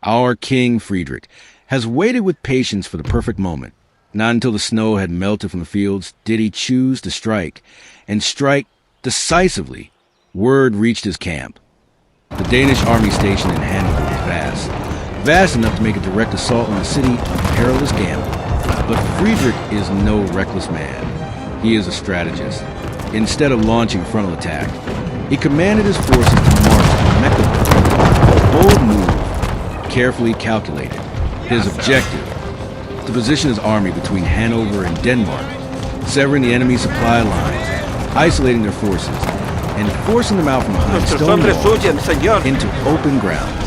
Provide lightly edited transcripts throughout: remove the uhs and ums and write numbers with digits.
Our King Friedrich has waited with patience for the perfect moment. Not until the snow had melted from the fields did he choose to strike, and strike decisively. Word reached his camp. The Danish army station in Hanover was vast enough to make a direct assault on the city a perilous gamble. But Friedrich is no reckless man. He is a strategist. Instead of launching a frontal attack, he commanded his forces to march to Mecklenburg. A bold move, carefully calculated. His objective, to position his army between Hanover and Denmark, severing the enemy supply lines, isolating their forces, and forcing them out from behind stone walls into open ground.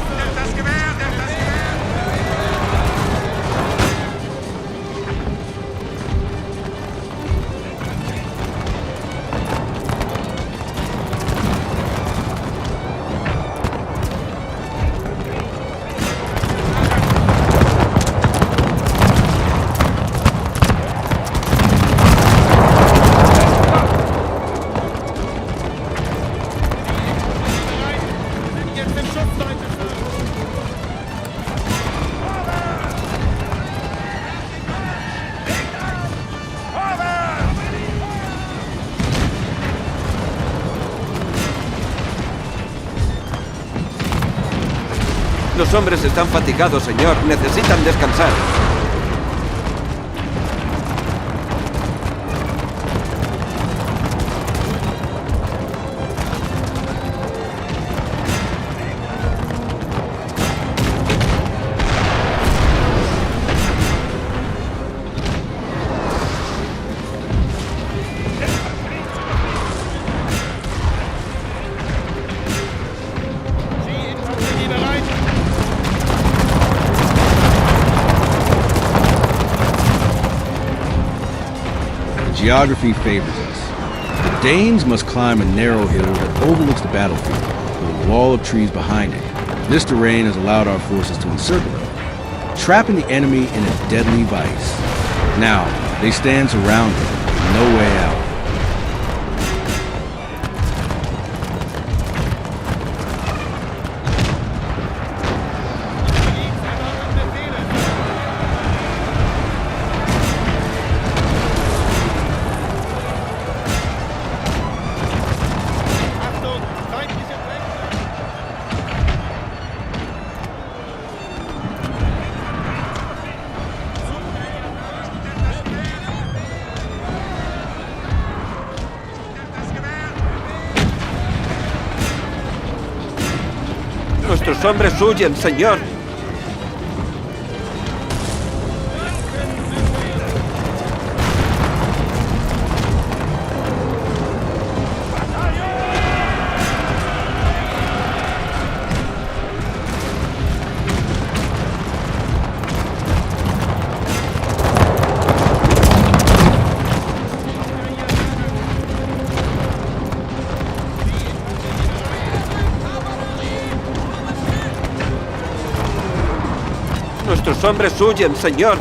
Los hombres están fatigados, señor. Necesitan descansar. Geography favors us. The Danes must climb a narrow hill that overlooks the battlefield, with a wall of trees behind it. This terrain has allowed our forces to encircle them, trapping the enemy in a deadly vice. Now, they stand surrounded, with no way out. Nuestros hombres huyen, señor. Nuestros hombres huyen, señor.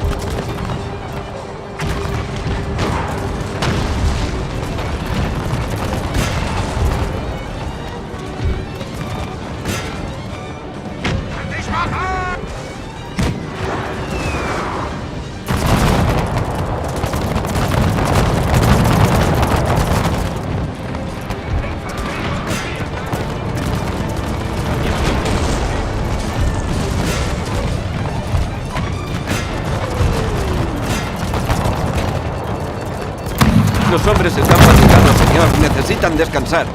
Los hombres están fatigados, señor. Necesitan descansar.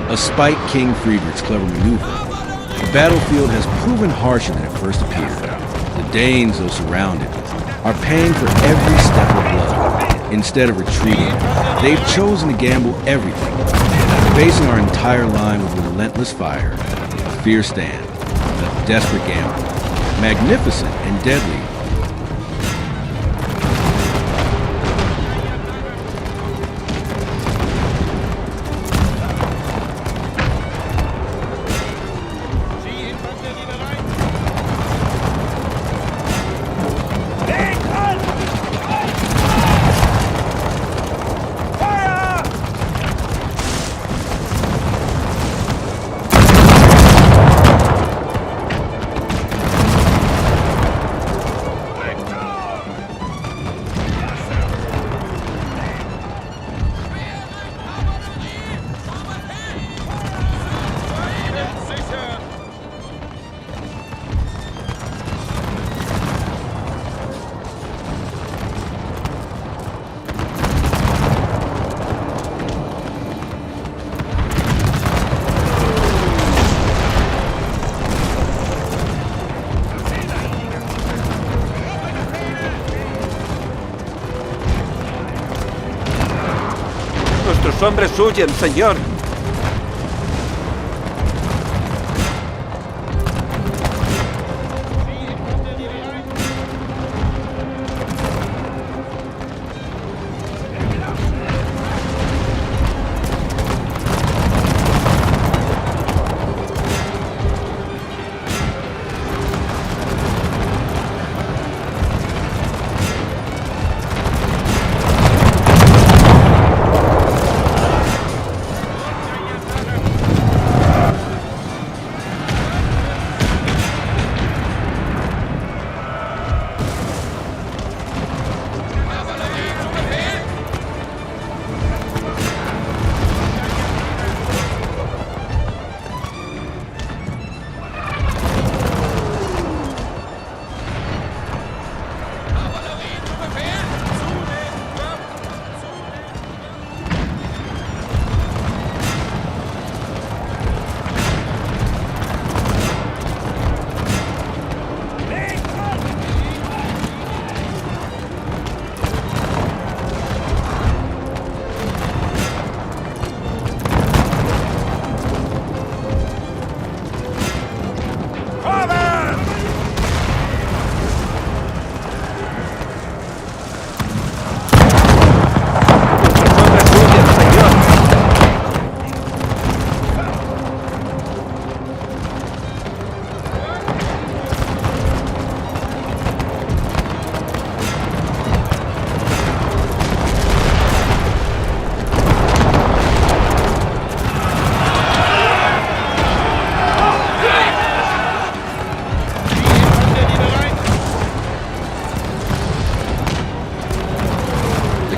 Despite King Friedrich's clever maneuver, the battlefield has proven harsher than it first appeared. The Danes, though surrounded, are paying for every step of blood. Instead of retreating, they've chosen to gamble everything, facing our entire line with relentless fire, a fierce stand, a desperate gamble, magnificent and deadly. hombres huyen, señor.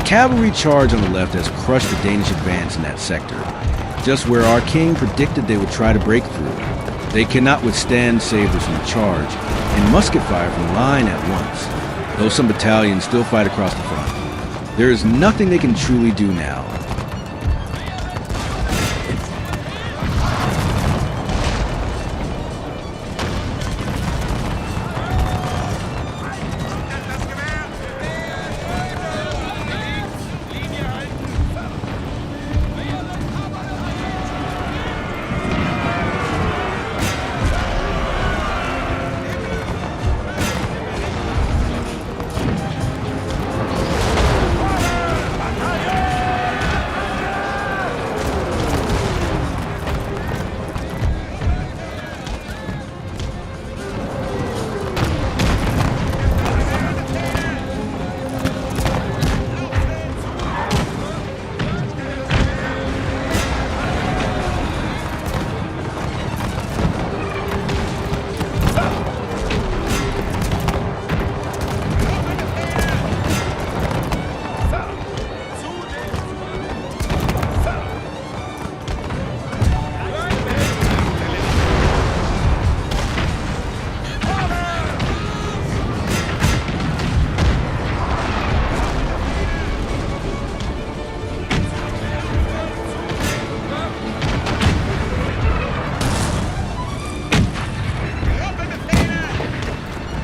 Cavalry charge on the left has crushed the Danish advance in that sector, just where our king predicted they would try to break through. They cannot withstand sabers from the charge, and musket fire from the line at once, though some battalions still fight across the front. There is nothing they can truly do now.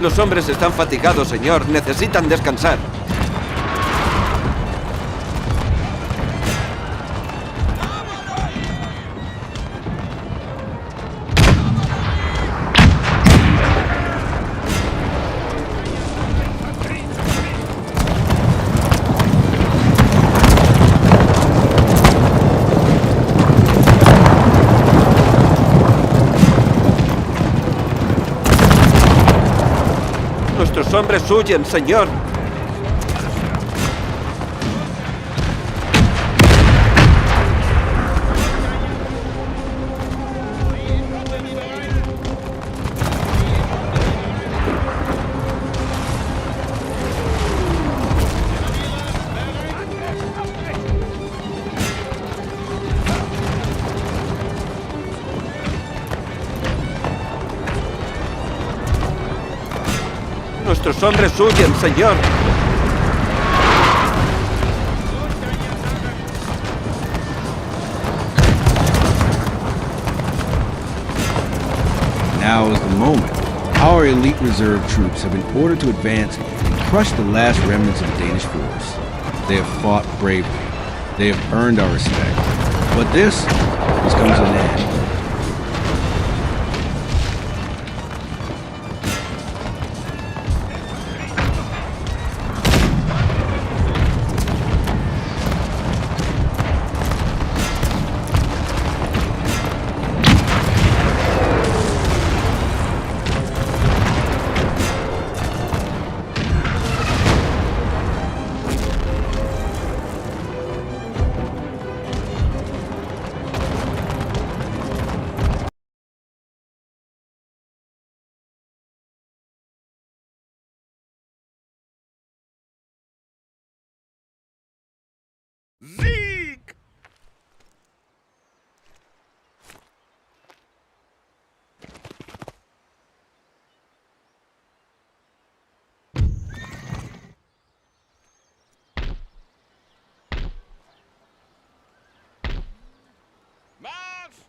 Los hombres están fatigados, señor. Necesitan descansar. Nuestros hombres huyen, señor. Nuestros hombres huyen, señor. Now is the moment. Our elite reserve troops have been ordered to advance and crush the last remnants of the Danish force. They have fought bravely. They have earned our respect. But this comes to an end. Sieg! Marsch!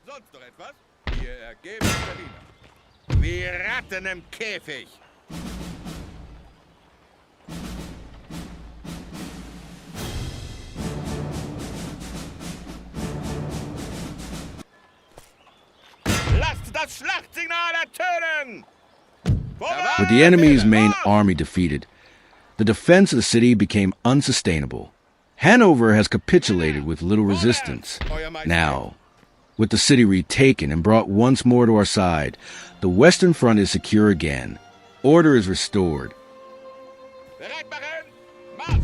Sonst noch etwas? Wir ergeben Berliner. Wie Ratten im Käfig. Lasst das Schlachtsignal ertönen! With the enemy's main army defeated, the defense of the city became unsustainable. Hanover has capitulated with little resistance. Now, with the city retaken and brought once more to our side, the Western Front is secure again. Order is restored. Bereit machen! Marsch!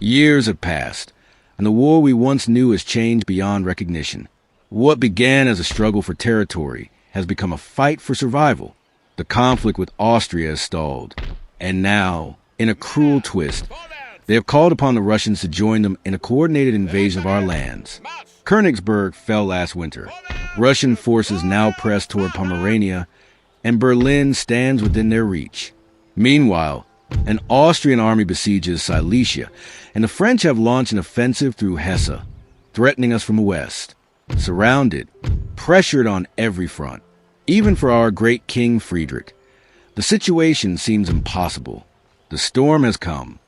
Years have passed, and the war we once knew has changed beyond recognition. What began as a struggle for territory has become a fight for survival. The conflict with Austria has stalled, and now, in a cruel twist, they have called upon the Russians to join them in a coordinated invasion of our lands. Königsberg fell last winter. Russian forces now press toward Pomerania, and Berlin stands within their reach. Meanwhile, an Austrian army besieges Silesia, and the French have launched an offensive through Hesse, threatening us from the west. Surrounded, pressured on every front, even for our great King Friedrich. The situation seems impossible. The storm has come.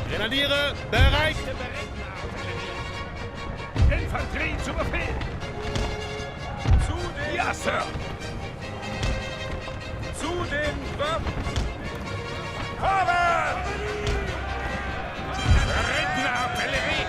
Grenadiere, bereit! Infanterie zu Befehl! Zu den... Ja, Sir! Zu den Waffen! Vorwärts! Berittene Artillerie!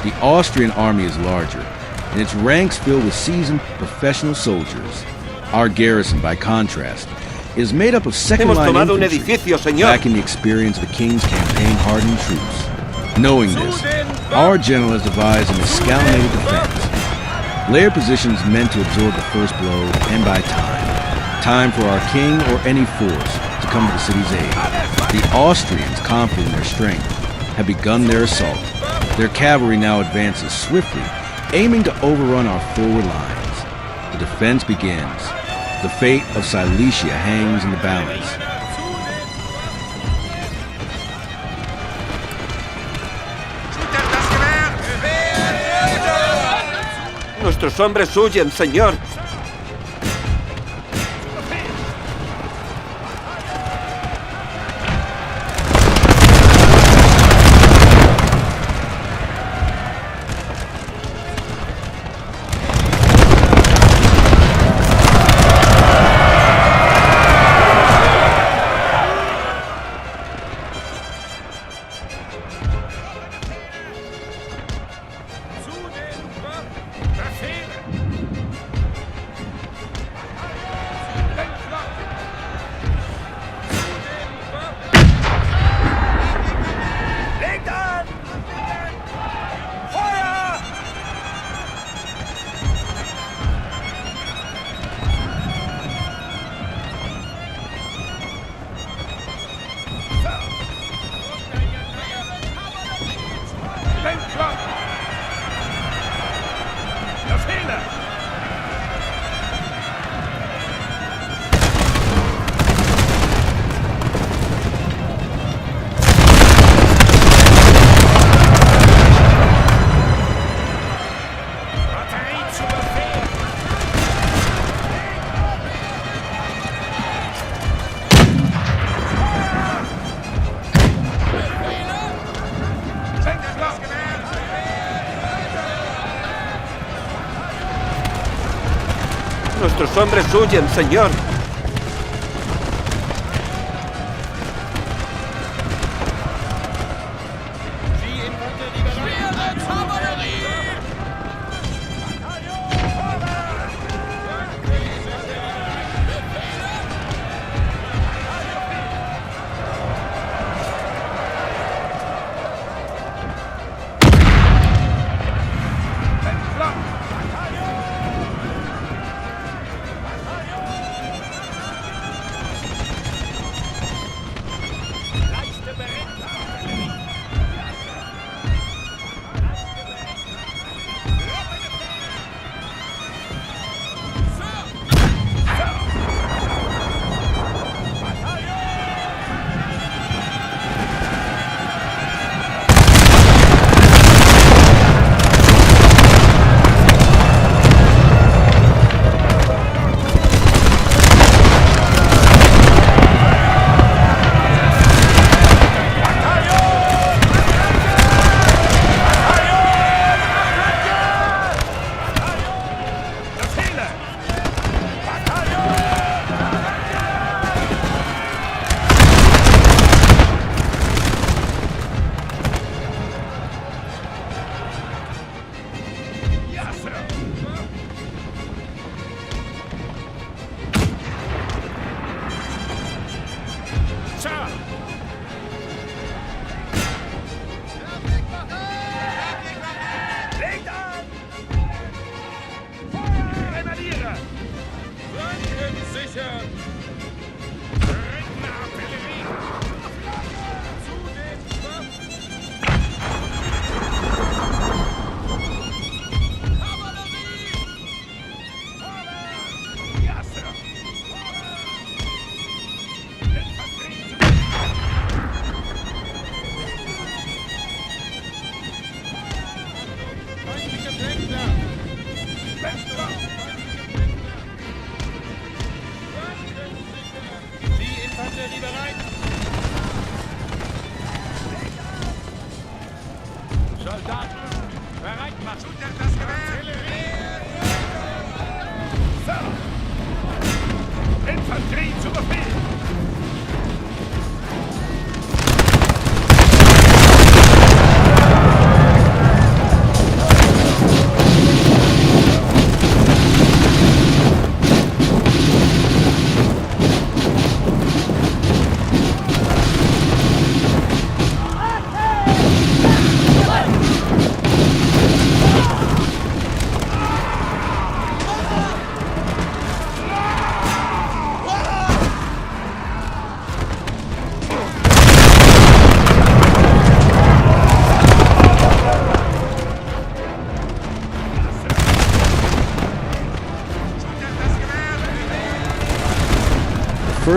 The Austrian army is larger, and its ranks filled with seasoned professional soldiers. Our garrison, by contrast, is made up of second-line infantry, lacking the experience of the King's campaign-hardened troops. Knowing this, our general has devised an escalonated defense. Layered positions meant to absorb the first blow and buy time. Time for our King or any force to come to the city's aid. The Austrians, confident in their strength, have begun their assault. Their cavalry now advances swiftly, aiming to overrun our forward lines. The defense begins. The fate of Silesia hangs in the balance. Nuestros hombres huyen, señor. Nuestros hombres huyen, señor.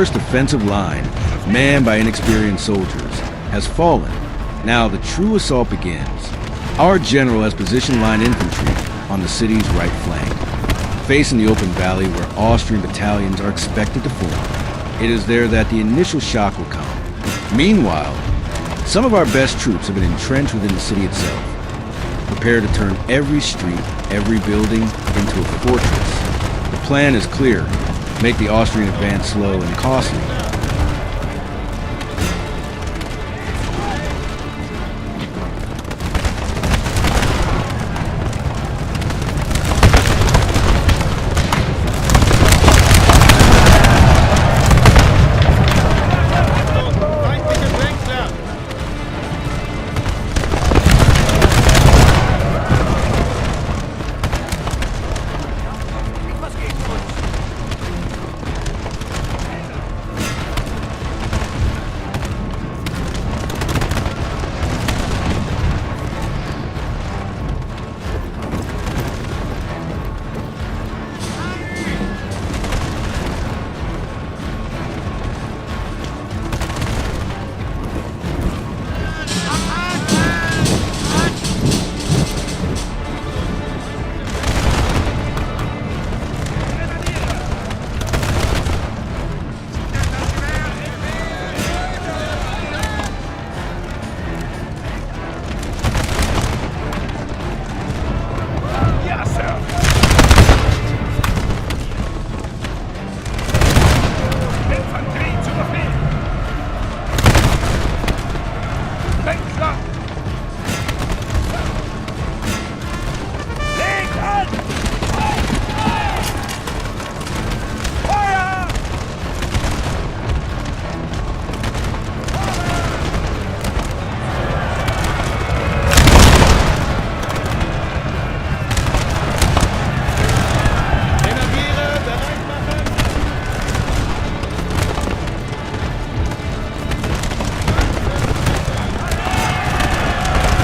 first offensive line, manned by inexperienced soldiers, has fallen. Now the true assault begins. Our general has positioned line infantry on the city's right flank, facing the open valley where Austrian battalions are expected to form. It is there that the initial shock will come. Meanwhile, some of our best troops have been entrenched within the city itself, prepared to turn every street, every building into a fortress. The plan is clear: make the Austrian advance slow and costly.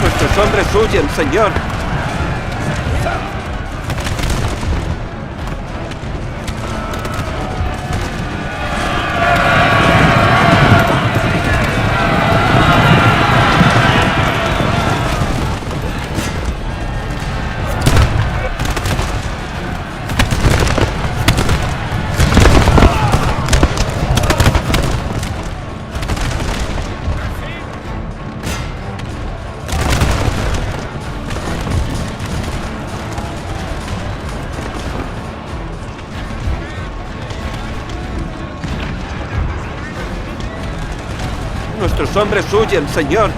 Nuestros hombres huyen, señor. Nuestros hombres huyen, señor.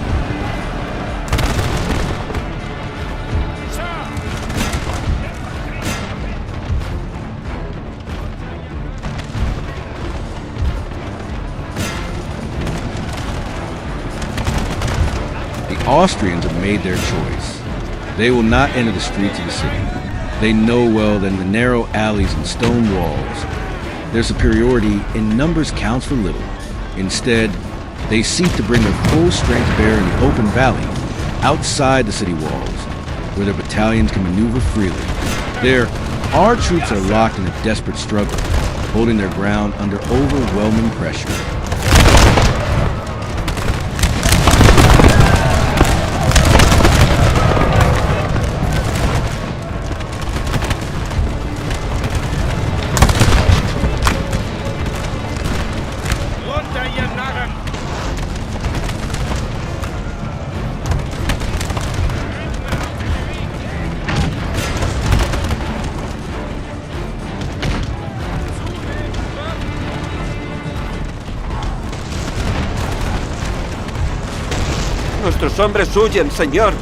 The Austrians have made their choice. They will not enter the streets of the city. They know well that in the narrow alleys and stone walls, their superiority in numbers counts for little. Instead, they seek to bring their full strength to bear in the open valley, outside the city walls, where their battalions can maneuver freely. There, our troops are locked in a desperate struggle, holding their ground under overwhelming pressure. Nuestros hombres huyen, señor.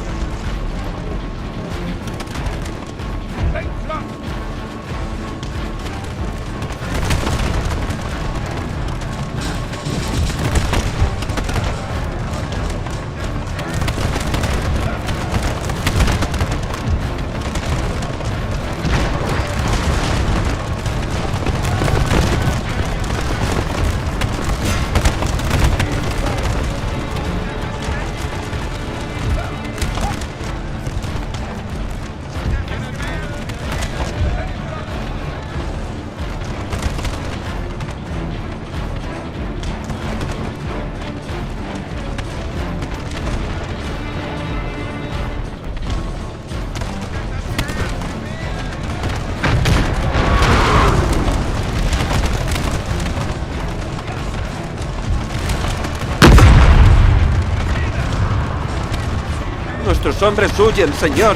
Nuestros hombres huyen, señor.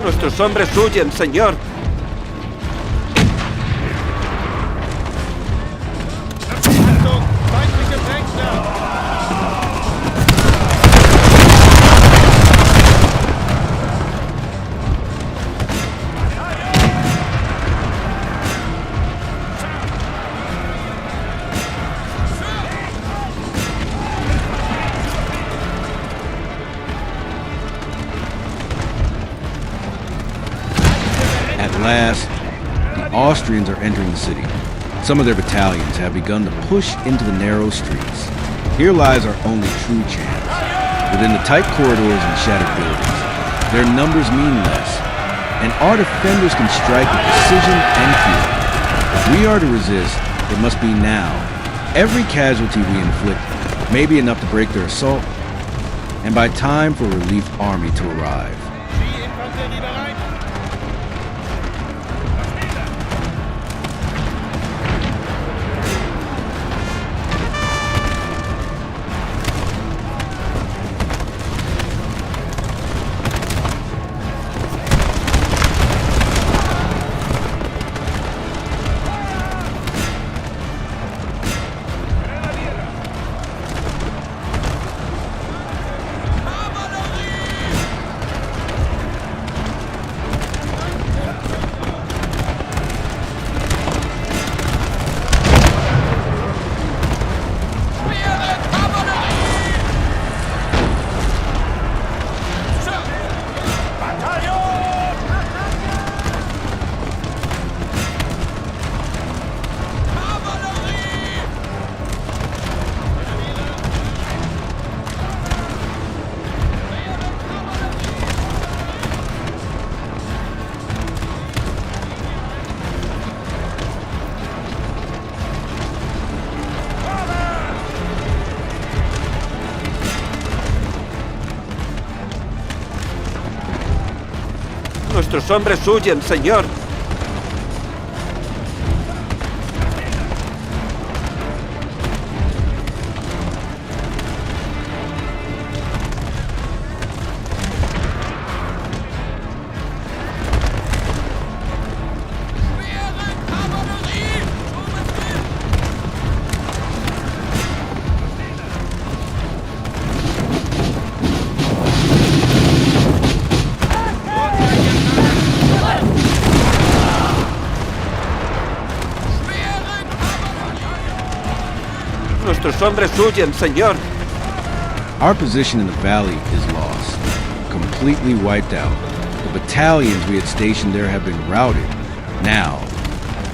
Nuestros hombres huyen, señor. At last, the Austrians are entering the city. Some of their battalions have begun to push into the narrow streets. Here lies our only true chance. Within the tight corridors and shattered buildings, their numbers mean less, and our defenders can strike with precision and fury. If we are to resist, it must be now. Every casualty we inflict may be enough to break their assault, and by time for a relief army to arrive. Nuestros hombres huyen, señor. Nuestros hombres huyen, señor. Our position in the valley is lost, completely wiped out. The battalions we had stationed there have been routed. Now,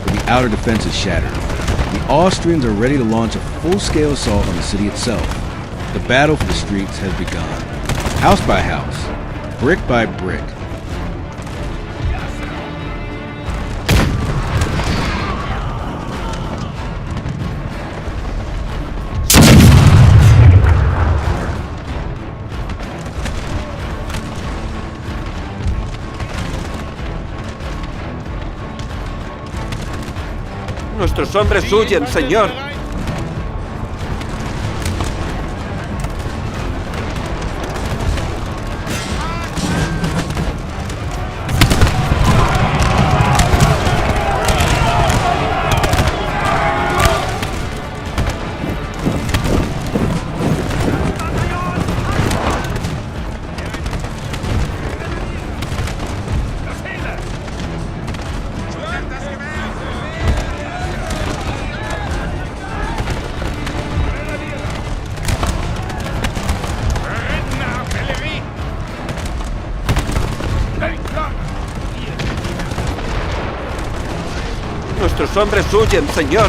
the outer defense is shattered. The Austrians are ready to launch a full-scale assault on the city itself. The battle for the streets has begun. House by house, brick by brick. Nuestros hombres huyen, señor. Nuestros hombres huyen, señor.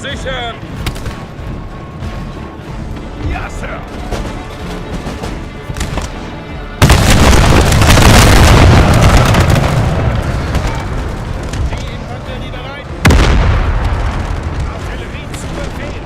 Sichern! Ja, Sir! Die Infanterie bereit! Artillerie zu Befehl!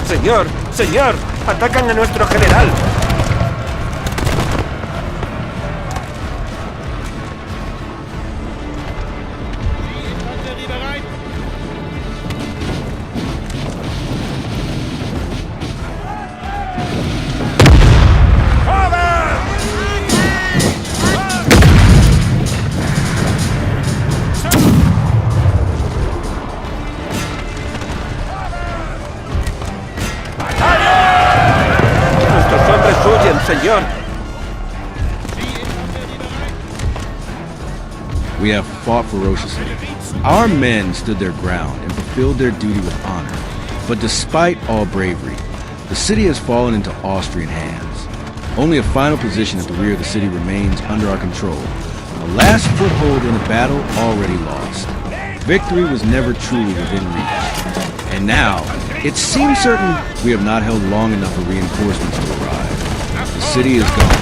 Señor, señor, atacan a nuestro general. Die Infanterie bereit! Nuestros hombres huyen, señor. We have fought ferociously. Our men stood their ground and fulfilled their duty with honor. But despite all bravery, the city has fallen into Austrian hands. Only a final position at the rear of the city remains under our control. A last foothold in a battle already lost. Victory was never truly within reach. And now, it seems certain we have not held long enough for reinforcements to arrive. The city is gone.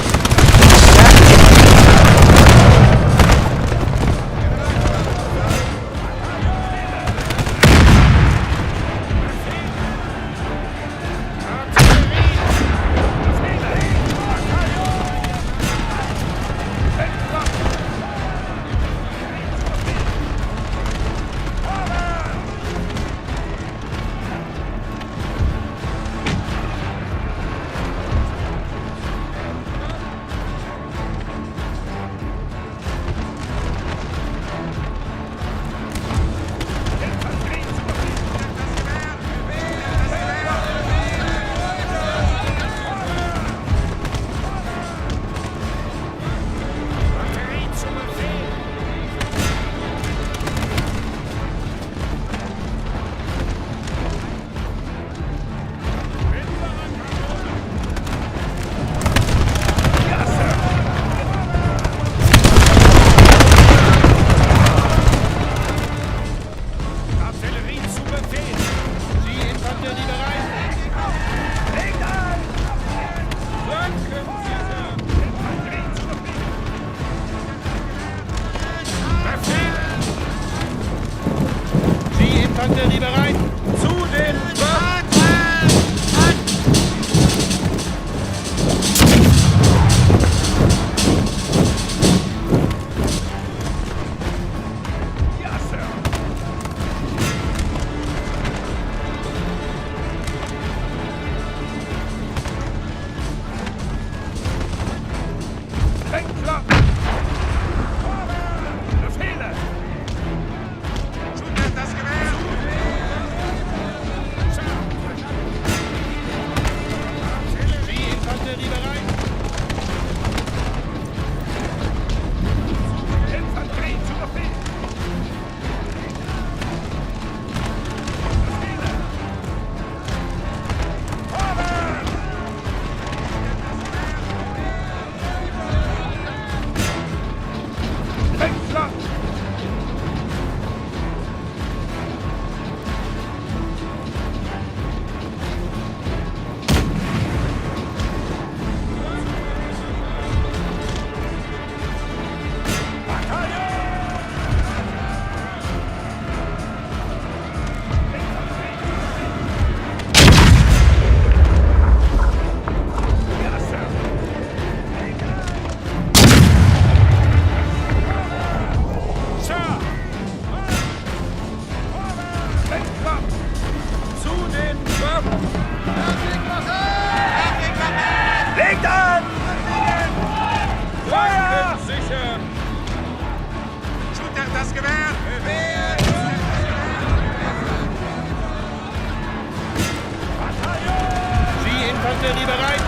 Infanterie bereit!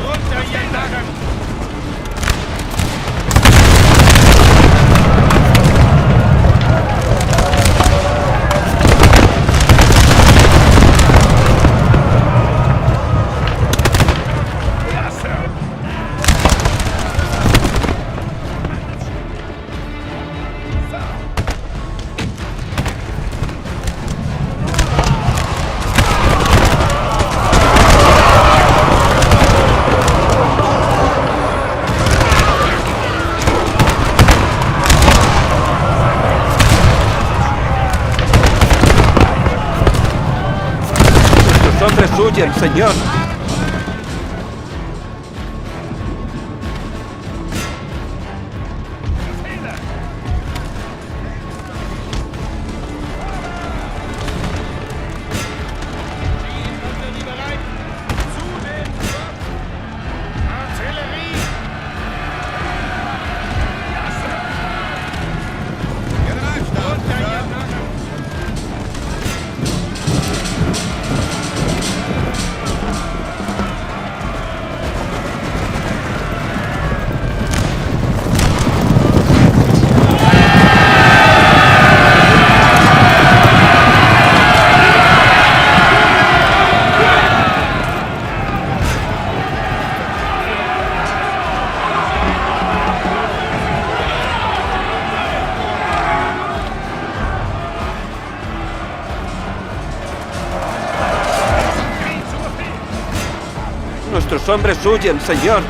Runter, ihr Narren! Hombres huyen, señor. Nuestros hombres huyen, señor.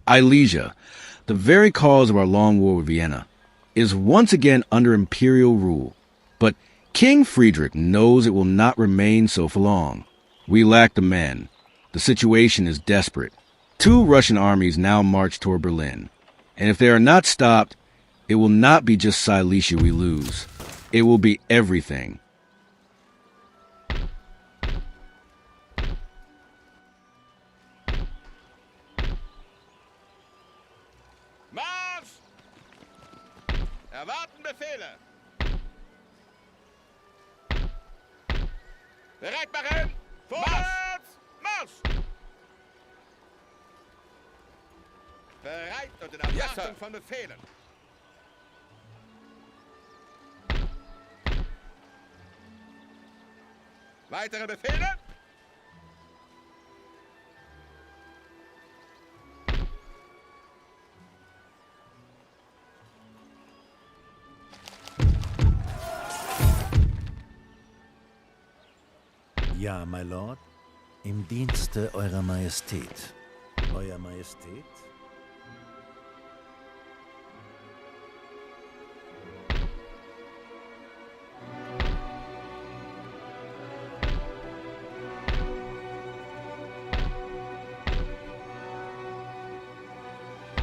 Silesia, the very cause of our long war with Vienna, is once again under imperial rule. But King Friedrich knows it will not remain so for long. We lack the men. The situation is desperate. 2 Russian armies now march toward Berlin. And if they are not stopped, it will not be just Silesia we lose. It will be everything. Marsch! Erwarten Befehle! Bereit machen! Vorwärts! Marsch! Bereit und in Erwartung von Befehlen! Weitere Befehle? Ja, my Lord. Im Dienste Eurer Majestät. Euer Majestät?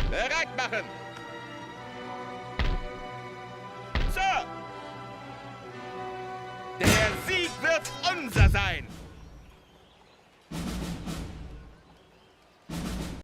Bereit machen! Sir! Der Sieg wird unser sein!